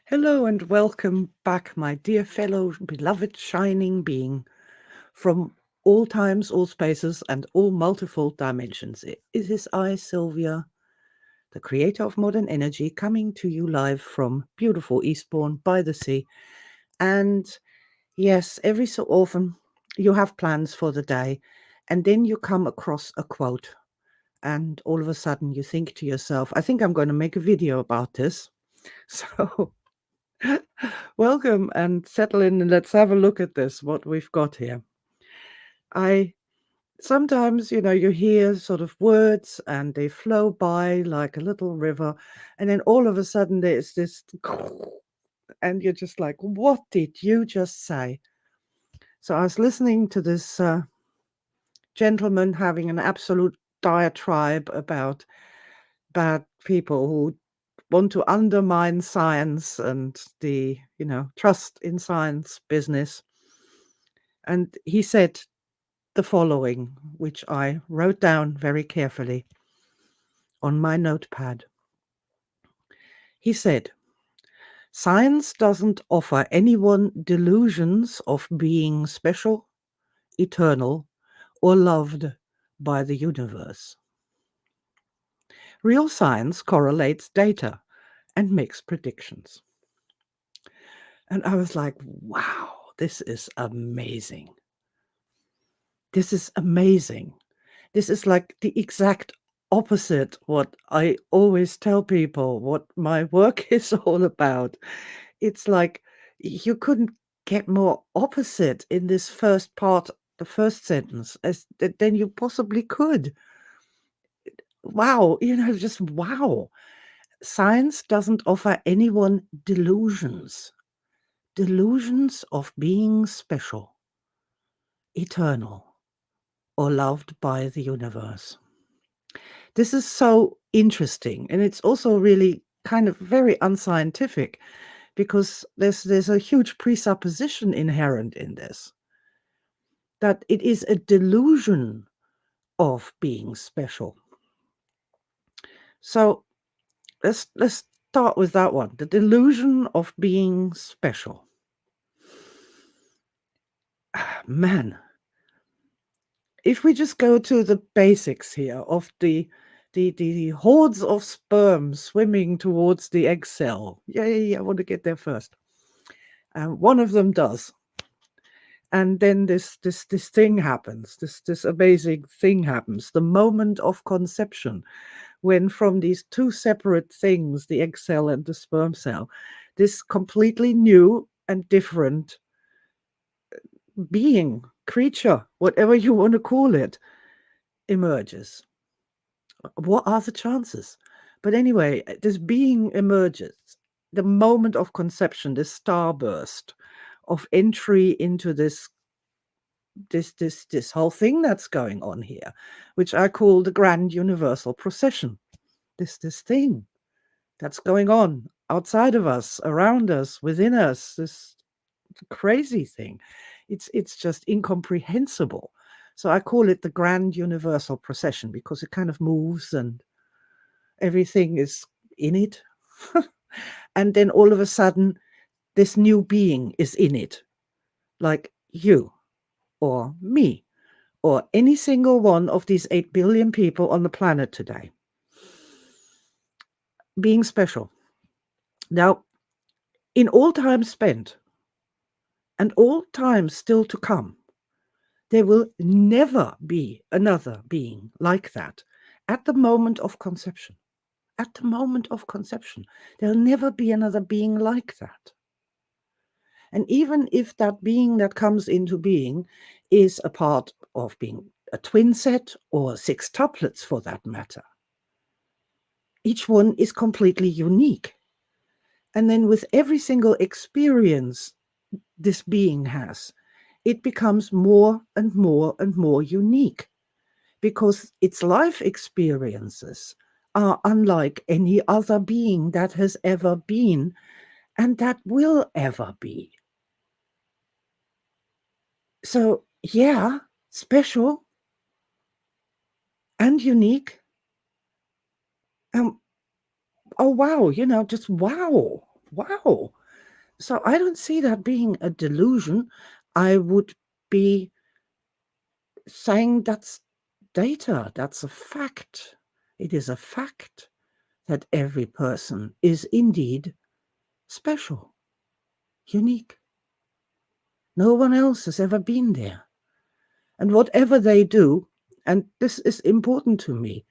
Hello and welcome back, my dear fellow beloved shining being from all times, all spaces, and all multiple dimensions. It is I, Silvia, the creator of modern energy, coming to you live from beautiful Eastbourne by the sea. And yes, every so often you have plans for the day, and then you come across a quote, and all of a sudden you think to yourself, I think I'm going to make a video about this. So welcome and settle in and let's have a look at this, what we've got here. I sometimes, you hear sort of words and they flow by like a little river, and then all of a sudden there's this, and you're just like, what did you just say? So I was listening to this gentleman having an absolute diatribe about bad people who want to undermine science and the, trust in science business. And he said the following, which I wrote down very carefully on my notepad. He said, science doesn't offer anyone delusions of being special, eternal, or loved by the universe. Real science correlates data and makes predictions. And I was like, wow, this is amazing. This is amazing. This is like the exact opposite what I always tell people what my work is all about. It's like you couldn't get more opposite in this first part, the first sentence, than you possibly could. Wow, just wow. Science doesn't offer anyone delusions. Delusions of being special, eternal, or loved by the universe. This is so interesting, and it's also really kind of very unscientific because there's a huge presupposition inherent in this, that it is a delusion of being special. So let's start with that one, the delusion of being special. Man, if we just go to the basics here of the hordes of sperm swimming towards the egg cell. Yeah, I want to get there first. One of them does. And then this thing happens, this amazing thing happens, the moment of conception, when from these two separate things, the egg cell and the sperm cell, this completely new and different being, creature, whatever you want to call it, emerges. What are the chances? But anyway, this being emerges, the moment of conception, this starburst of entry into this whole thing that's going on here, which I call the grand universal procession. This thing that's going on outside of us, around us, within us, this crazy thing. It's just incomprehensible. So I call it the grand universal procession because it kind of moves and everything is in it. And then all of a sudden, this new being is in it, like you or me or any single one of these 8 billion people on the planet today. Being special. Now, in all time spent and all time still to come, there will never be another being like that at the moment of conception. At the moment of conception, there'll never be another being like that. And even if that being that comes into being is a part of being a twin set or 6 tuplets for that matter, each one is completely unique. And then with every single experience this being has, it becomes more and more and more unique because its life experiences are unlike any other being that has ever been and that will ever be. So, yeah, special and unique. Um, oh, wow, just wow. Wow. So I don't see that being a delusion. I would be saying that's data, that's a fact. It is a fact that every person is indeed special, unique. No one else has ever been there. And whatever they do, and this is important to me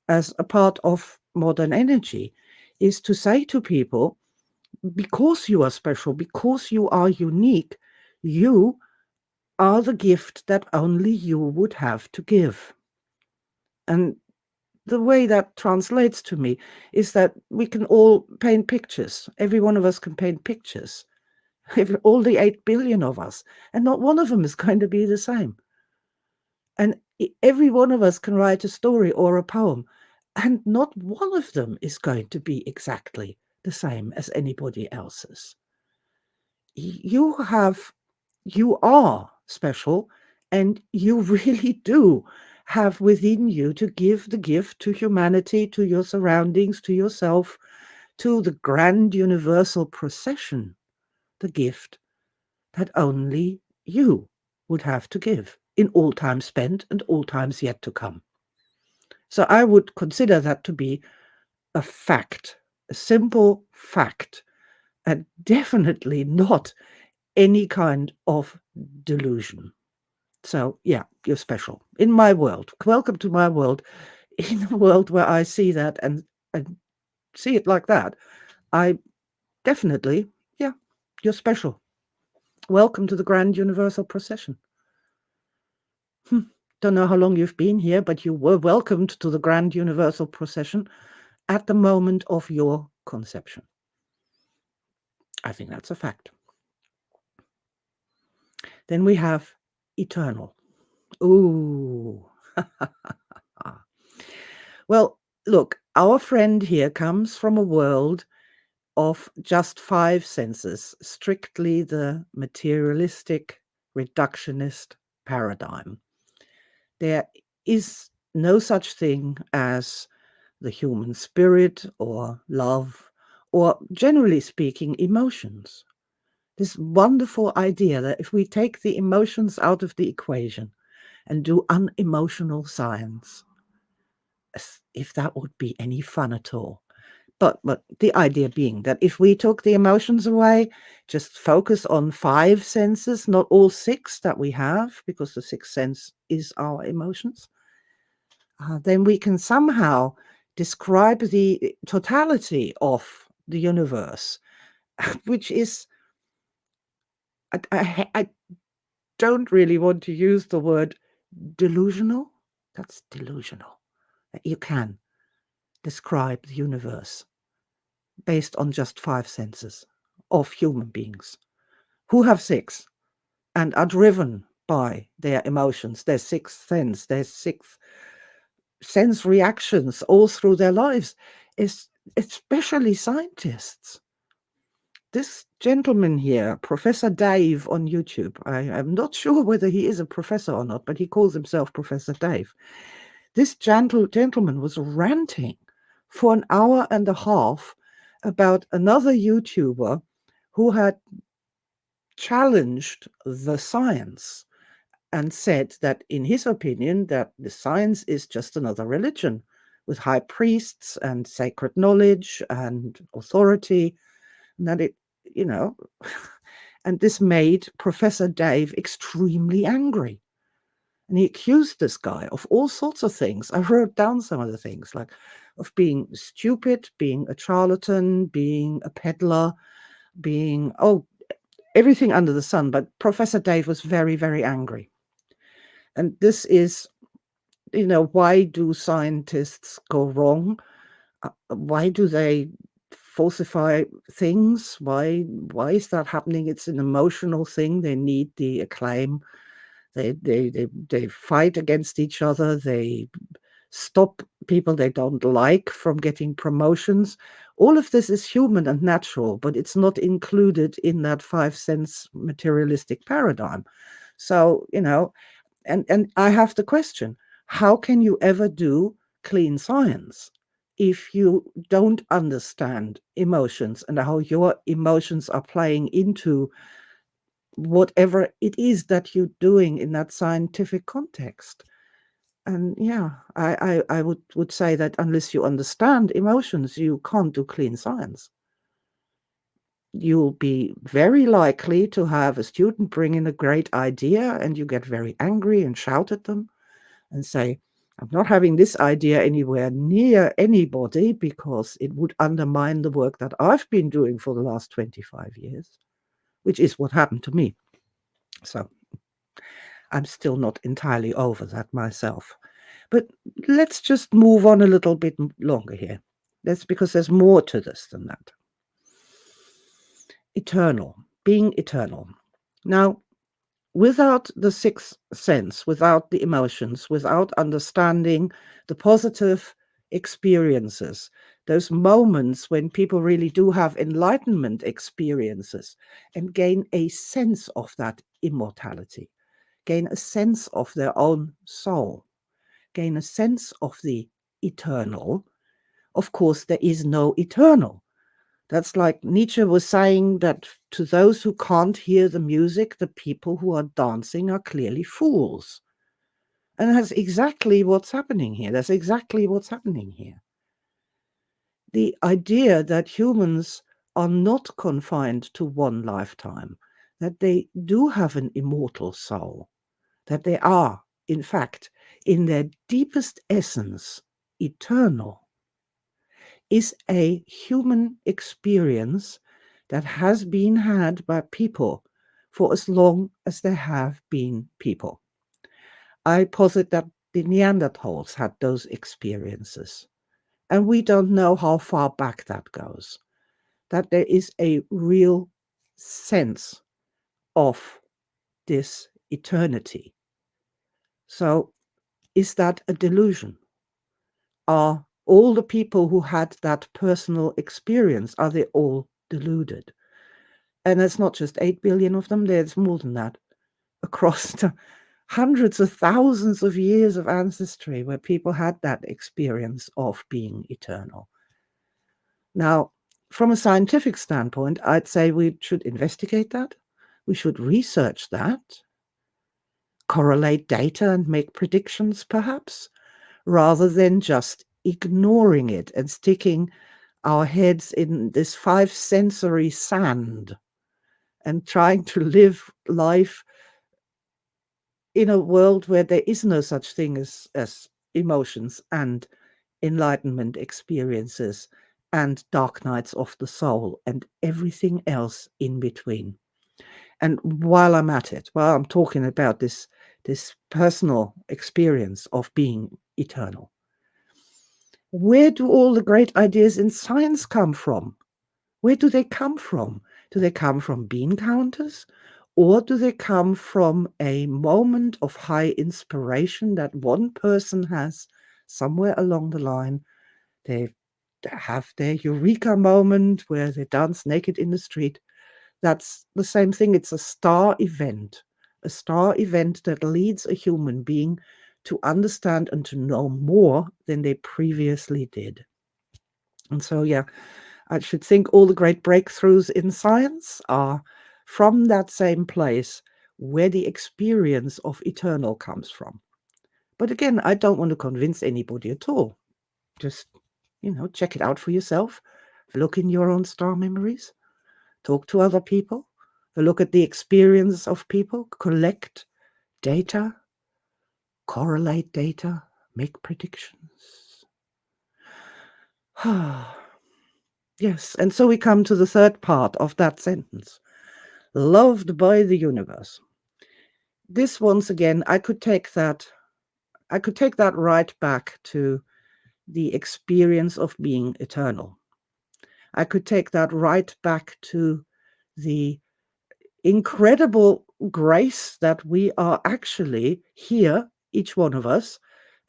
as a part of modern energy, is to say to people, because you are special, because you are unique, you are the gift that only you would have to give. And the way that translates to me is that we can all paint pictures. Every one of us can paint pictures. All the 8 billion of us, and not one of them is going to be the same. And every one of us can write a story or a poem, and not one of them is going to be exactly the same as anybody else's. You are special, and you really do have within you to give the gift to humanity, to your surroundings, to yourself, to the grand universal procession, the gift that only you would have to give in all time spent and all times yet to come. So I would consider that to be a fact, a simple fact, and definitely not any kind of delusion. So, yeah, you're special in my world. Welcome to my world. In a world where I see that and see it like that, I definitely, yeah, you're special. Welcome to the grand universal procession. Don't know how long you've been here, but you were welcomed to the grand universal procession at the moment of your conception. I think that's a fact. Then we have eternal. Ooh. Well, look, our friend here comes from a world of just 5 senses, strictly the materialistic, reductionist paradigm. There is no such thing as the human spirit or love, or generally speaking, emotions. This wonderful idea that if we take the emotions out of the equation and do unemotional science, as if that would be any fun at all. But the idea being that if we took the emotions away, just focus on 5 senses, not all 6 that we have, because the 6th sense is our emotions, then we can somehow describe the totality of the universe, which is, I don't really want to use the word delusional. That's delusional. You can describe the universe based on just 5 senses of human beings who have 6 and are driven by their emotions, their 6th sense, their 6th sense reactions all through their lives, is especially scientists. This gentleman here, Professor Dave on YouTube, I'm not sure whether he is a professor or not, but he calls himself Professor Dave. This gentleman was ranting for an hour and a half about another YouTuber who had challenged the science and said that, in his opinion, that the science is just another religion with high priests and sacred knowledge and authority, and that it, you know, and this made Professor Dave extremely angry. And he accused this guy of all sorts of things. I wrote down some of the things, like of being stupid, being a charlatan, being a peddler, being, everything under the sun. But Professor Dave was very, very angry. And this is, why do scientists go wrong? Why do they falsify things? Why is that happening? It's an emotional thing. They need the acclaim. They fight against each other. They stop people they don't like from getting promotions. All of this is human and natural, but it's not included in that 5 sense materialistic paradigm. So, and I have the question, how can you ever do clean science if you don't understand emotions and how your emotions are playing into whatever it is that you're doing in that scientific context. And yeah, I would say that unless you understand emotions, you can't do clean science. You'll be very likely to have a student bring in a great idea and you get very angry and shout at them and say, I'm not having this idea anywhere near anybody because it would undermine the work that I've been doing for the last 25 years, which is what happened to me. So I'm still not entirely over that myself. But let's just move on a little bit longer here. That's because there's more to this than that. Eternal, being eternal. Now, without the sixth sense, without the emotions, without understanding the positive experiences, those moments when people really do have enlightenment experiences and gain a sense of that immortality, gain a sense of their own soul, gain a sense of the eternal, of course, there is no eternal. That's like Nietzsche was saying that to those who can't hear the music, the people who are dancing are clearly fools. And that's exactly what's happening here. That's exactly what's happening here. The idea that humans are not confined to one lifetime, that they do have an immortal soul, that they are, in fact, in their deepest essence, eternal, is a human experience that has been had by people for as long as there have been people. I posit that the Neanderthals had those experiences, and we don't know how far back that goes, that there is a real sense of this eternity. So, is that a delusion? Are all the people who had that personal experience, are they all deluded? And it's not just 8 billion of them, there's more than that across the hundreds of thousands of years of ancestry where people had that experience of being eternal. Now, from a scientific standpoint, I'd say we should investigate that. We should research that, correlate data and make predictions, perhaps, rather than just ignoring it and sticking our heads in this five sensory sand and trying to live life in a world where there is no such thing as emotions and enlightenment experiences and dark nights of the soul and everything else in between. And while I'm at it, while I'm talking about this personal experience of being eternal, where do all the great ideas in science come from? Where do they come from? Do they come from bean counters? Or do they come from a moment of high inspiration that one person has somewhere along the line? They have their eureka moment where they dance naked in the street. That's the same thing. It's a star event that leads a human being to understand and to know more than they previously did. And so, yeah, I should think all the great breakthroughs in science are from that same place where the experience of eternal comes from. But again, I don't want to convince anybody at all. Just, check it out for yourself. Look in your own star memories. Talk to other people. Look at the experience of people. Collect data. Correlate data. Make predictions. Yes, and so we come to the third part of that sentence. Loved by the universe. This, once again, I could take that right back to the experience of being eternal. I could take that right back to the incredible grace that we are actually here, each one of us,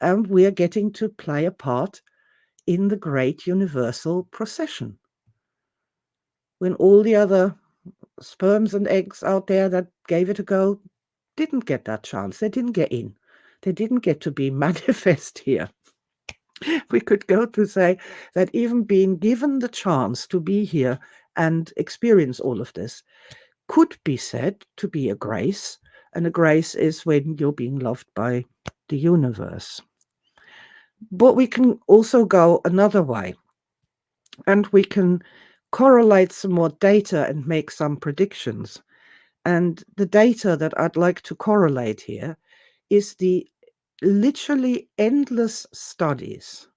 and we are getting to play a part in the great universal procession. When all the other sperms and eggs out there that gave it a go didn't get that chance. They didn't get in. They didn't get to be manifest here. We could go to say that even being given the chance to be here and experience all of this could be said to be a grace. And a grace is when you're being loved by the universe. But we can also go another way, and we can correlate some more data and make some predictions. And the data that I'd like to correlate here is the literally endless studies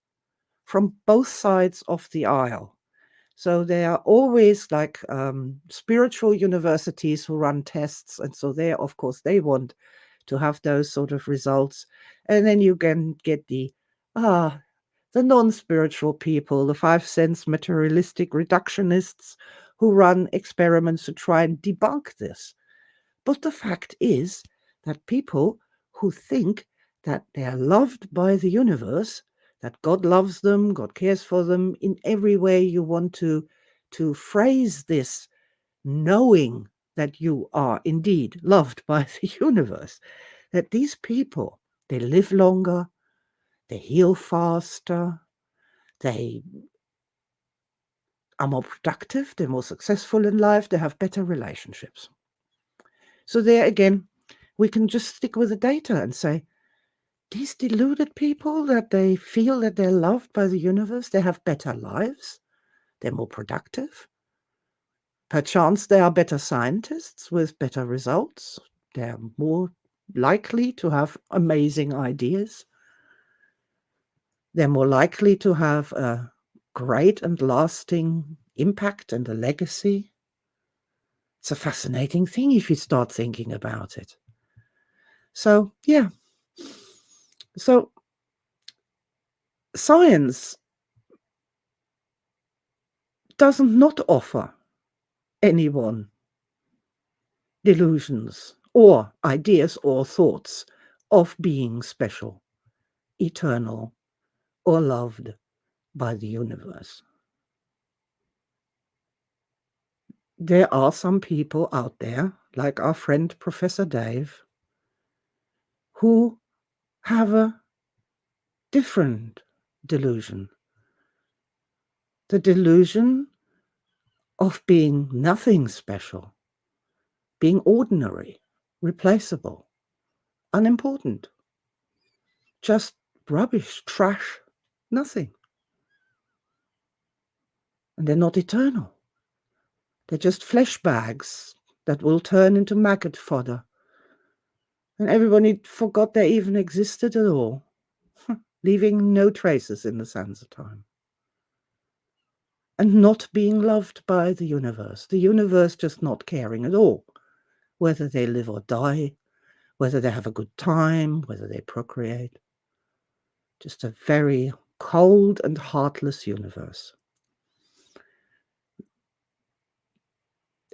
from both sides of the aisle. So there are always like spiritual universities who run tests. And so there, of course, they want to have those sort of results. And then you can get the non-spiritual people, the 5 sense materialistic reductionists who run experiments to try and debunk this. But the fact is that people who think that they are loved by the universe, that God loves them, God cares for them in every way you want to phrase this, knowing that you are indeed loved by the universe, that these people, they live longer, they heal faster, they are more productive, they're more successful in life, they have better relationships. So there again, we can just stick with the data and say, these deluded people that they feel that they're loved by the universe, they have better lives, they're more productive. Perchance they are better scientists with better results. They're more likely to have amazing ideas. They're more likely to have a great and lasting impact and a legacy. It's a fascinating thing if you start thinking about it. So, yeah. So, science doesn't not offer anyone delusions or ideas or thoughts of being special, eternal, or loved by the universe. There are some people out there, like our friend Professor Dave, who have a different delusion. The delusion of being nothing special, being ordinary, replaceable, unimportant, just rubbish, trash, nothing. And they're not eternal. They're just flesh bags that will turn into maggot fodder. And everybody forgot they even existed at all, leaving no traces in the sands of time. And not being loved by the universe just not caring at all, whether they live or die, whether they have a good time, whether they procreate. Just a very cold and heartless universe.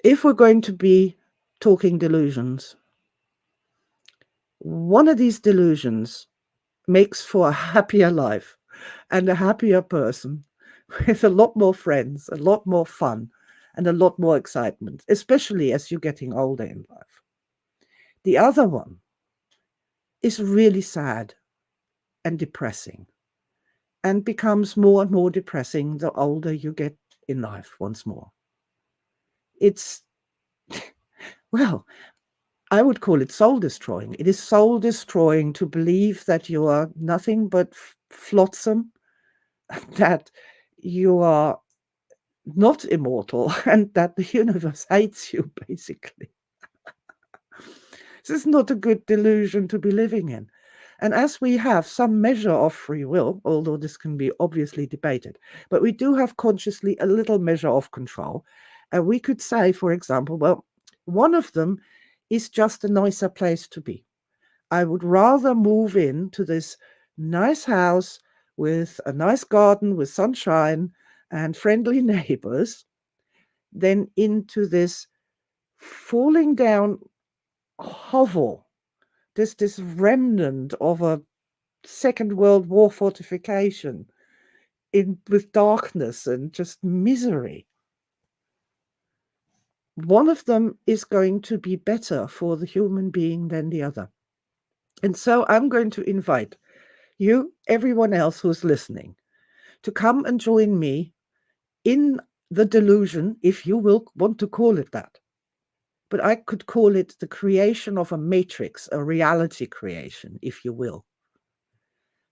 If we're going to be talking delusions, one of these delusions makes for a happier life and a happier person with a lot more friends, a lot more fun, and a lot more excitement, especially as you're getting older in life. The other one is really sad and depressing and becomes more and more depressing the older you get in life once more. It's, well, I would call it soul destroying. It is soul destroying to believe that you are nothing but flotsam, that you are not immortal, and that the universe hates you, basically. This is not a good delusion to be living in. And as we have some measure of free will, although this can be obviously debated, but we do have consciously a little measure of control. And we could say, for example, well, one of them is just a nicer place to be. I would rather move into this nice house with a nice garden with sunshine and friendly neighbors than into this falling down hovel, this remnant of a Second World War fortification with darkness and just misery. One of them is going to be better for the human being than the other. And so I'm going to invite you, everyone else who's listening, to come and join me in the delusion, if you will want to call it that. But I could call it the creation of a matrix, a reality creation, if you will.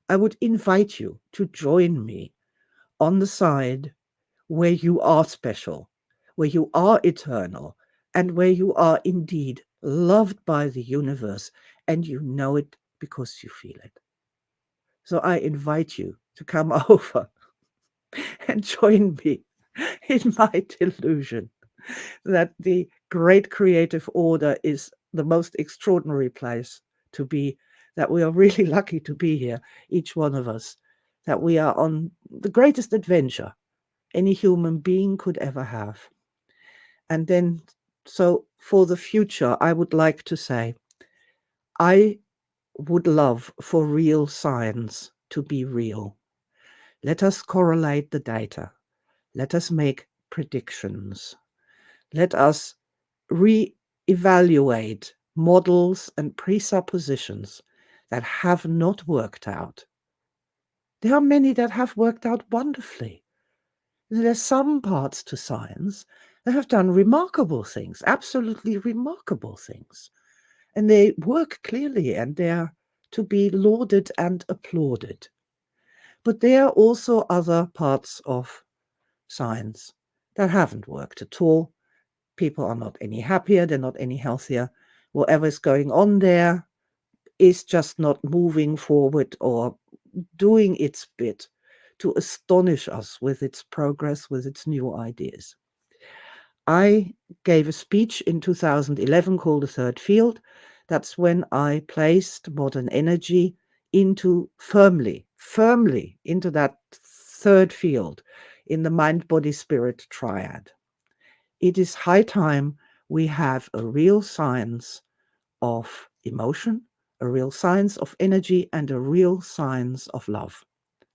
I would invite you to join me on the side where you are special, where you are eternal, and where you are indeed loved by the universe, and you know it because you feel it. So I invite you to come over and join me in my delusion that the great creative order is the most extraordinary place to be, that we are really lucky to be here, each one of us, that we are on the greatest adventure any human being could ever have. And then, so for the future, I would like to say, I would love for real science to be real. Let us correlate the data. Let us make predictions. Let us re-evaluate models and presuppositions that have not worked out. There are many that have worked out wonderfully. There's some parts to science that have done remarkable things, absolutely remarkable things. And they work clearly and they're to be lauded and applauded. But there are also other parts of science that haven't worked at all. People are not any happier, they're not any healthier. Whatever is going on there is just not moving forward or doing its bit to astonish us with its progress, with its new ideas. I gave a speech in 2011 called The Third Field. That's when I placed modern energy into firmly into that third field in the mind, body, spirit triad. It is high time we have a real science of emotion, a real science of energy, and a real science of love.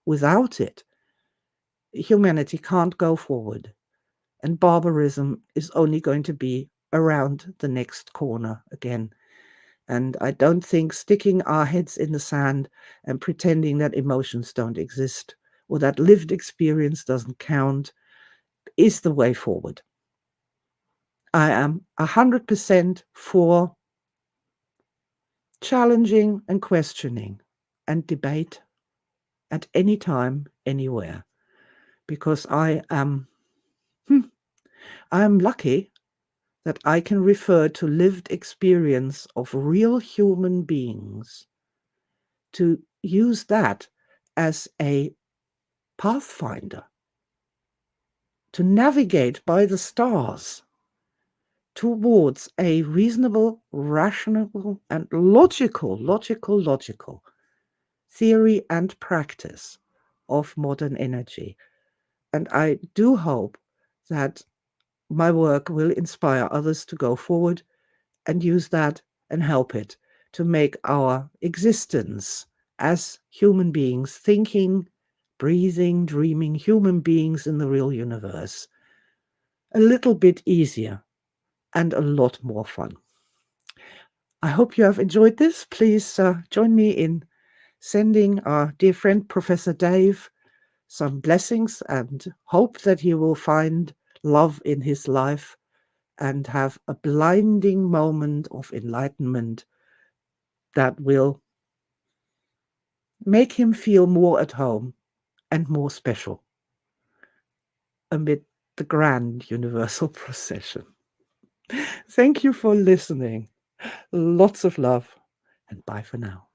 Without it, humanity can't go forward, and barbarism is only going to be around the next corner again. And I don't think sticking our heads in the sand and pretending that emotions don't exist or that lived experience doesn't count is the way forward. I am 100% for challenging and questioning and debate at any time, anywhere, because I am lucky that I can refer to lived experience of real human beings to use that as a pathfinder, to navigate by the stars towards a reasonable, rational, and logical theory and practice of modern energy. And I do hope that my work will inspire others to go forward and use that and help it to make our existence as human beings, thinking, breathing, dreaming human beings in the real universe a little bit easier and a lot more fun. I hope you have enjoyed this. Please join me in sending our dear friend Professor Dave some blessings and hope that he will find love in his life and have a blinding moment of enlightenment that will make him feel more at home and more special amid the grand universal procession. Thank you for listening. Lots of love, and bye for now.